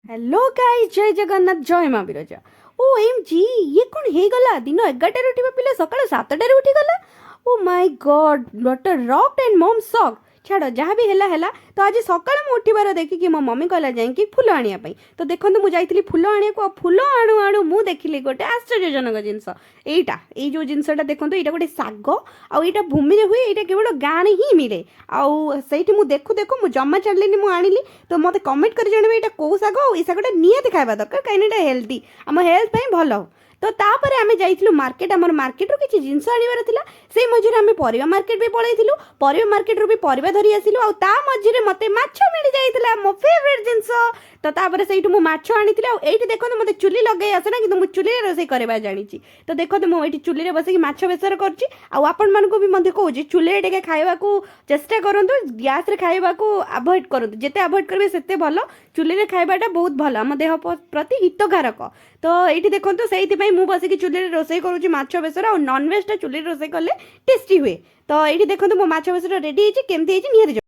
Hello guys, जय जगन्नाथ, जय माँ बिरजा। ओ एम जी, ये कौन हे गला दिन 11 उठिबा पिला सकाळ 7 उठी गला। Oh my God, what a rock and mom sock. छाड़ जहाँ भी हैला तो आज सकाळ मु उठिबार देखिकी मो मम्मी कहला जाइए फुल आनिया पई। तो देखंतु मु जाइथिली फुल आनिया को, फुल आणु आणु मु देखिली गोटे आश्चर्यजनक जिनस। एटा ए जो जिनसटा देखंतु, एटा गोटे साग आउ एटा भूमि रे हुए, एटा केवल गाँ ही मिले। आउ सेठी मु देखु देखु मु जम्मा छाड़लिनी, मु आनिली। तो मते कमेंट कर जानबे एटा को साग, आउ ए सागटा नियत खाइबा दरकार, काइन एटा हेल्दी, हम हेल्थ पई भलो। तो तापर आमे जाइथिलु मार्केट, हमर मार्केट रो किछि जिंस आनिबार थिला। से मझिरे आमे परिबा मार्केट भी पळैथिलु, परिबा मार्केट रो भी परिबा धरि आसिलु। आउ ता मझिरे मते माछ मिली जाइथिला, मो फेवरेट जिंस। तो तापर सेइटु मु माछ आनिथिले। आउ एइठी देखो मते चुली लगे आसे ना, किंतु मु चुली रे रोसई करबा जानिछि। तो देखो मु एइठी चुली रे बसिक माछ बेसर करछि। आउ आपन मन को भी मते कहूछि चुली रे टिके खाइबा को चेष्टा करंतु, गैस रे खाइबा को अवॉइड करंतु। जेते अवॉइड करबे सेते भलो। चुली रे खाइबाटा बहुत भलो, हम देह प्रति हितकारक। तो ये देखो से मुझे बसिक चुली रोसे करुँच माछ बेसर। और नॉनवेज टा चुली रोसे कले टेस्टी हुए। तो ये देखो मो माछ बेसर रेडी केमती निहरी।